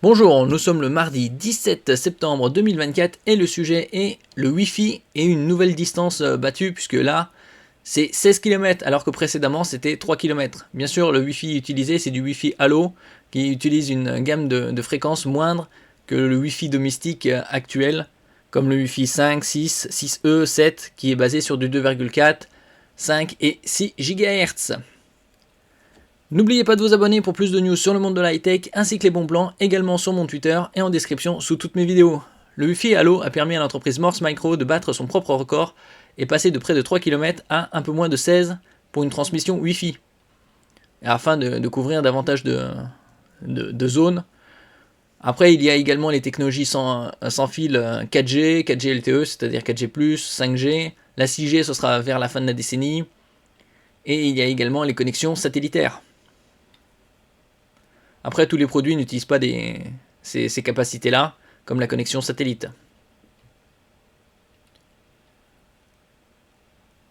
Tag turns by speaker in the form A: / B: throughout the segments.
A: Bonjour, nous sommes le mardi 17 septembre 2024 et le sujet est le Wi-Fi et une nouvelle distance battue puisque là c'est 16 km alors que précédemment c'était 3 km. Bien sûr le Wi-Fi utilisé c'est du Wi-Fi Halo qui utilise une gamme de fréquences moindre que le Wi-Fi domestique actuel comme le Wi-Fi 5, 6, 6E, 7 qui est basé sur du 2,4, 5 et 6 GHz. N'oubliez pas de vous abonner pour plus de news sur le monde de la high-tech ainsi que les bons plans également sur mon Twitter et en description sous toutes mes vidéos. Le Wi-Fi Halo a permis à l'entreprise Morse Micro de battre son propre record et passer de près de 3 km à un peu moins de 16 pour une transmission Wi-Fi. Afin de couvrir davantage de zones. Après il y a également les technologies sans fil 4G, 4G LTE, c'est-à-dire 4G+, 5G, la 6G ce sera vers la fin de la décennie. Et il y a également les connexions satellitaires. Après, tous les produits n'utilisent pas ces capacités-là, comme la connexion satellite.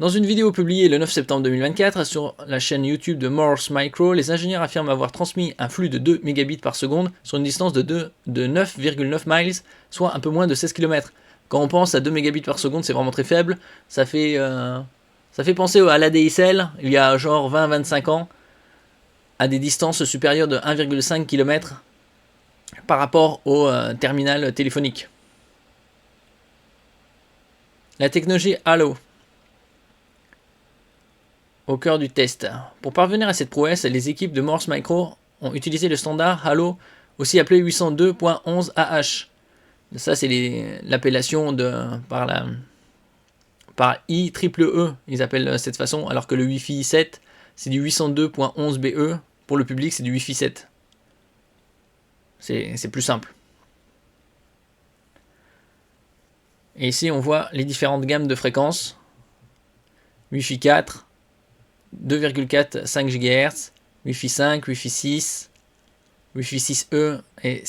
A: Dans une vidéo publiée le 9 septembre 2024 sur la chaîne YouTube de Morse Micro, les ingénieurs affirment avoir transmis un flux de 2 mégabits par seconde sur une distance de 9,9 miles, soit un peu moins de 16 km. Quand on pense à 2 mégabits par seconde, c'est vraiment très faible. Ça fait penser à l'ADSL, il y a genre 20-25 ans, à des distances supérieures de 1,5 km par rapport au terminal téléphonique. La technologie Halo, au cœur du test. Pour parvenir à cette prouesse, les équipes de Morse Micro ont utilisé le standard Halo, aussi appelé 802.11ah. Ça c'est l'appellation par IEEE, ils appellent cette façon, alors que le Wi-Fi 7 c'est du 802.11be. Pour le public, c'est du Wi-Fi 7. C'est plus simple. Et ici, on voit les différentes gammes de fréquences. Wi-Fi 4, 2,4, 5 GHz, Wi-Fi 5, Wi-Fi 6, Wi-Fi 6E et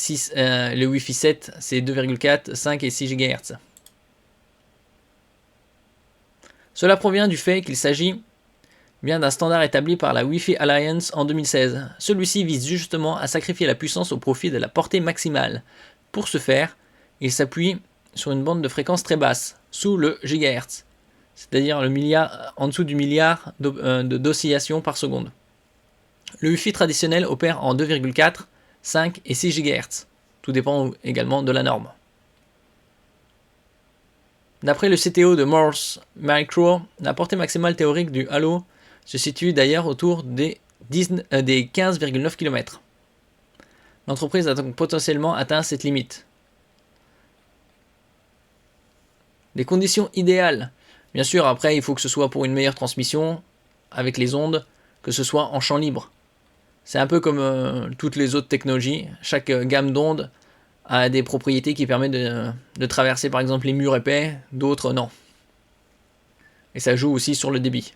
A: le Wi-Fi 7, c'est 2,4, 5 et 6 GHz. Cela provient du fait qu'il s'agit bien d'un standard établi par la Wi-Fi Alliance en 2016. Celui-ci vise justement à sacrifier la puissance au profit de la portée maximale. Pour ce faire, il s'appuie sur une bande de fréquence très basse, sous le GHz, c'est-à-dire en dessous du milliard d'oscillations par seconde. Le Wi-Fi traditionnel opère en 2,4, 5 et 6 GHz. Tout dépend également de la norme. D'après le CTO de Morse Micro, la portée maximale théorique du Halo se situe d'ailleurs autour des 15,9 km. L'entreprise a donc potentiellement atteint cette limite. Les conditions idéales. Bien sûr, après, il faut que ce soit pour une meilleure transmission avec les ondes, que ce soit en champ libre. C'est un peu comme toutes les autres technologies. Chaque gamme d'ondes a des propriétés qui permettent de traverser par exemple les murs épais, d'autres non. Et ça joue aussi sur le débit.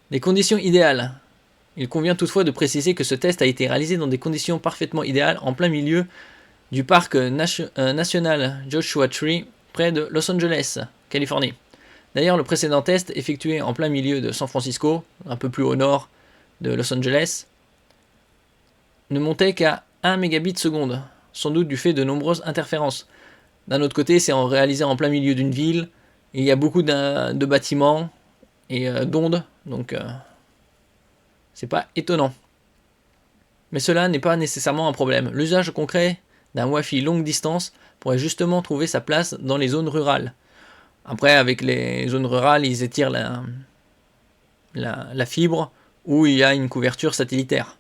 A: Les conditions idéales. Il convient toutefois de préciser que ce test a été réalisé dans des conditions parfaitement idéales en plein milieu du parc national Joshua Tree près de Los Angeles, Californie. D'ailleurs, le précédent test effectué en plein milieu de San Francisco, un peu plus au nord de Los Angeles, ne montait qu'à 1 mégabit seconde, sans doute du fait de nombreuses interférences. D'un autre côté, c'est réalisé en plein milieu d'une ville, et il y a beaucoup de bâtiments et d'ondes, donc c'est pas étonnant. Mais cela n'est pas nécessairement un problème. L'usage concret d'un Wi-Fi longue distance pourrait justement trouver sa place dans les zones rurales. Après, avec les zones rurales, ils étirent la fibre où il y a une couverture satellitaire.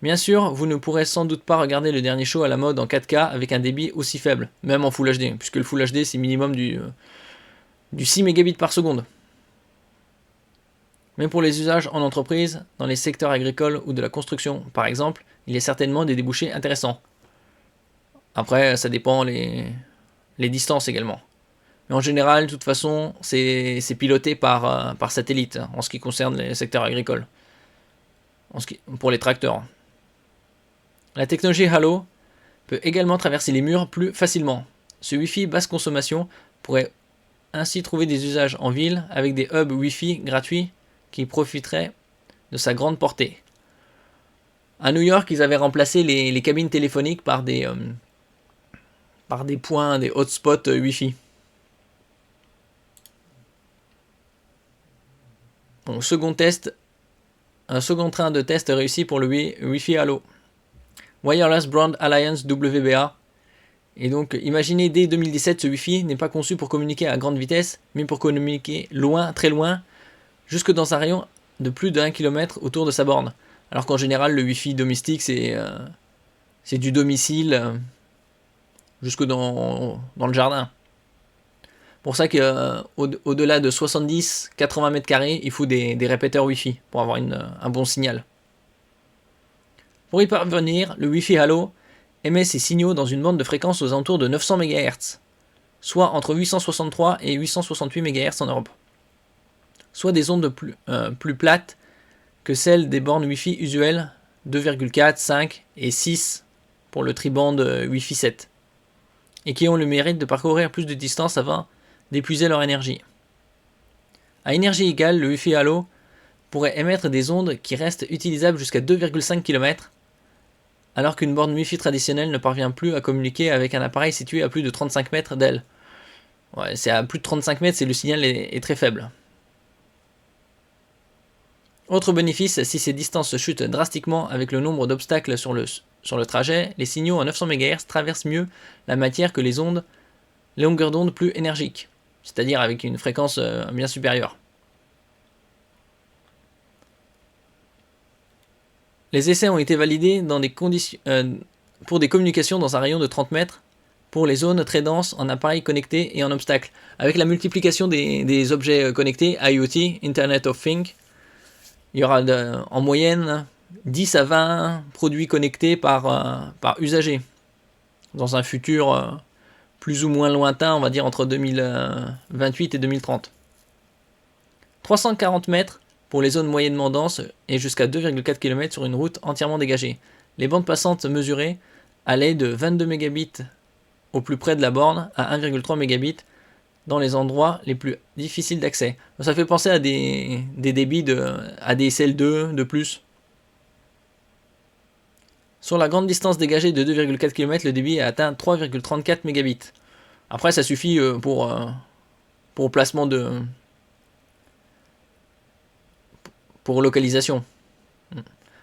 A: Bien sûr, vous ne pourrez sans doute pas regarder le dernier show à la mode en 4K avec un débit aussi faible, même en Full HD, puisque le Full HD c'est minimum du 6 mégabits par seconde. Mais pour les usages en entreprise, dans les secteurs agricoles ou de la construction par exemple, il y a certainement des débouchés intéressants. Après, ça dépend les distances également. Mais en général, de toute façon, c'est piloté par satellite en ce qui concerne les secteurs agricoles. Pour les tracteurs. La technologie Halo peut également traverser les murs plus facilement. Ce Wi-Fi basse consommation pourrait ainsi trouver des usages en ville avec des hubs Wi-Fi gratuits qui profiteraient de sa grande portée. À New York, ils avaient remplacé les cabines téléphoniques par des points, des hotspots Wi-Fi. Bon, un second train de test réussi pour le Wi-Fi Halo. Wireless Broad Alliance WBA. Et donc, imaginez, dès 2017, ce Wi-Fi n'est pas conçu pour communiquer à grande vitesse, mais pour communiquer loin, très loin, jusque dans un rayon de plus d'1 km autour de sa borne. Alors qu'en général, le Wi-Fi domestique, c'est du domicile jusque dans le jardin. Pour ça qu'au-delà de 70-80 mètres carrés, il faut des répéteurs Wi-Fi pour avoir un bon signal. Pour y parvenir, le Wi-Fi Halo émet ses signaux dans une bande de fréquence aux alentours de 900 MHz, soit entre 863 et 868 MHz en Europe, soit des ondes plus plates que celles des bornes Wi-Fi usuelles 2,4, 5 et 6 pour le triband Wi-Fi 7, et qui ont le mérite de parcourir plus de distance avant d'épuiser leur énergie. À énergie égale, le Wi-Fi Halo pourrait émettre des ondes qui restent utilisables jusqu'à 2,5 km, alors qu'une borne Wi-Fi traditionnelle ne parvient plus à communiquer avec un appareil situé à plus de 35 mètres d'elle. Ouais, c'est à plus de 35 mètres, le signal est très faible. Autre bénéfice, si ces distances chutent drastiquement avec le nombre d'obstacles sur le trajet, les signaux à 900 MHz traversent mieux la matière que les longueurs d'onde plus énergiques, c'est-à-dire avec une fréquence bien supérieure. Les essais ont été validés pour des communications dans un rayon de 30 mètres pour les zones très denses en appareils connectés et en obstacles. Avec la multiplication des objets connectés, IoT, Internet of Things, il y aura en moyenne 10 à 20 produits connectés par usager dans un futur plus ou moins lointain, on va dire entre 2028 et 2030. 340 mètres pour les zones moyennement denses et jusqu'à 2,4 km sur une route entièrement dégagée. Les bandes passantes mesurées allaient de 22 mégabits au plus près de la borne à 1,3 mégabits dans les endroits les plus difficiles d'accès. Ça fait penser à des débits à des ADSL2 de plus. Sur la grande distance dégagée de 2,4 km, le débit a atteint 3,34 mégabits. Après, ça suffit pour placement pour localisation.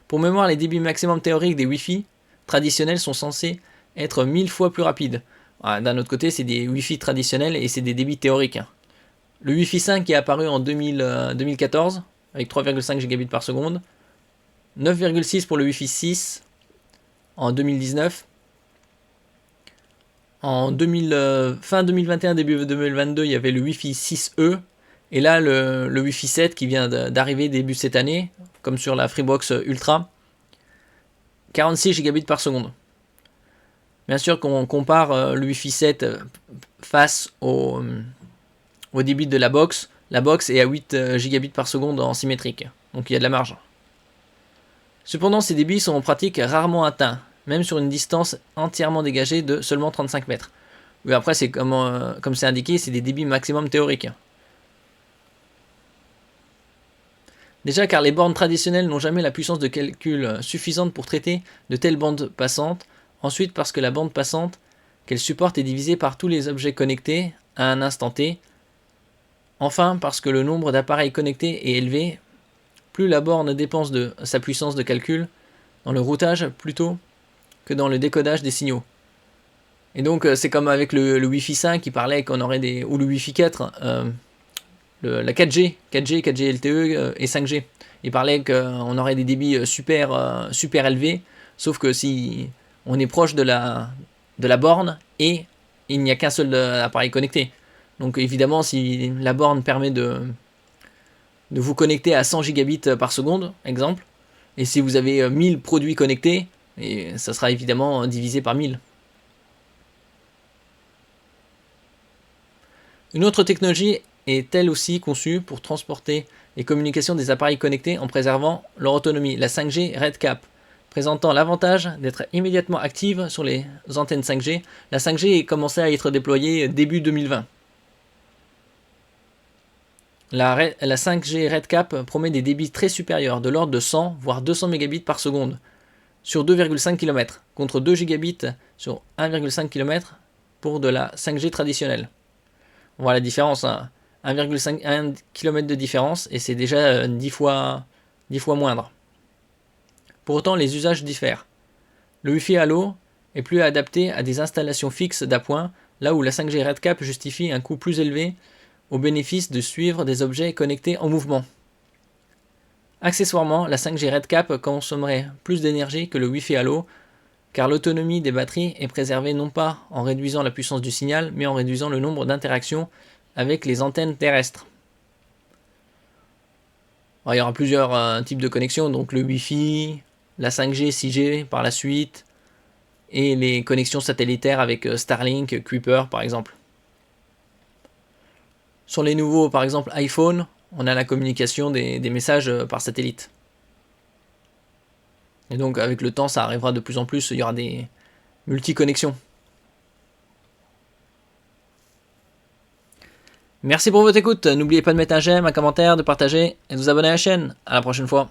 A: Pour mémoire, les débits maximum théoriques des Wi-Fi traditionnels sont censés être 1000 fois plus rapides. D'un autre côté, c'est des Wi-Fi traditionnels et c'est des débits théoriques. Le Wi-Fi 5 qui est apparu en 2014 avec 3,5 gigabits par seconde, 9,6 pour le Wi-Fi 6 en 2019. Fin 2021, début 2022, il y avait le Wi-Fi 6E. Et là, le Wi-Fi 7 qui vient d'arriver début cette année, comme sur la Freebox Ultra, 46 gigabits par seconde. Bien sûr qu'on compare le Wi-Fi 7 face au débit de la box est à 8 gigabits par seconde en symétrique, donc il y a de la marge. Cependant, ces débits sont en pratique rarement atteints, même sur une distance entièrement dégagée de seulement 35 mètres. Oui, après, c'est comme c'est indiqué, c'est des débits maximum théoriques. Déjà car les bornes traditionnelles n'ont jamais la puissance de calcul suffisante pour traiter de telles bandes passantes. Ensuite parce que la bande passante qu'elle supporte est divisée par tous les objets connectés à un instant T. Enfin parce que le nombre d'appareils connectés est élevé, plus la borne dépense de sa puissance de calcul dans le routage plutôt que dans le décodage des signaux. Et donc c'est comme avec le Wi-Fi 5 qui parlait qu'on aurait ou le Wi-Fi 4, la 4G, 4G LTE et 5G. Il parlait qu'on aurait des débits super élevés, sauf que si on est proche de la borne et il n'y a qu'un seul appareil connecté. Donc évidemment, si la borne permet de vous connecter à 100 gigabits par seconde, exemple, et si vous avez 1000 produits connectés, et ça sera évidemment divisé par 1000. Une autre technologie est elle aussi conçue pour transporter les communications des appareils connectés en préservant leur autonomie, la 5G RedCap. Présentant l'avantage d'être immédiatement active sur les antennes 5G, la 5G est commencée à être déployée début 2020. La 5G RedCap promet des débits très supérieurs, de l'ordre de 100 voire 200 mégabits par seconde. sur 2,5 km, contre 2 gigabits sur 1,5 km pour de la 5G traditionnelle. On voit la différence, hein. 1,5 km de différence, et c'est déjà 10 fois moindre. Pour autant, les usages diffèrent. Le Wi-Fi Halo est plus adapté à des installations fixes d'appoint, là où la 5G RedCap justifie un coût plus élevé au bénéfice de suivre des objets connectés en mouvement. Accessoirement, la 5G RedCap consommerait plus d'énergie que le Wi-Fi Halo, car l'autonomie des batteries est préservée non pas en réduisant la puissance du signal, mais en réduisant le nombre d'interactions avec les antennes terrestres. Alors, il y aura plusieurs types de connexions, donc le Wi-Fi, la 5G, 6G par la suite, et les connexions satellitaires avec Starlink, Kuiper par exemple. Sur les nouveaux, par exemple, iPhone, on a la communication des messages par satellite. Et donc avec le temps, ça arrivera de plus en plus, il y aura des multi-connexions. Merci pour votre écoute, n'oubliez pas de mettre un j'aime, un commentaire, de partager et de vous abonner à la chaîne. À la prochaine fois.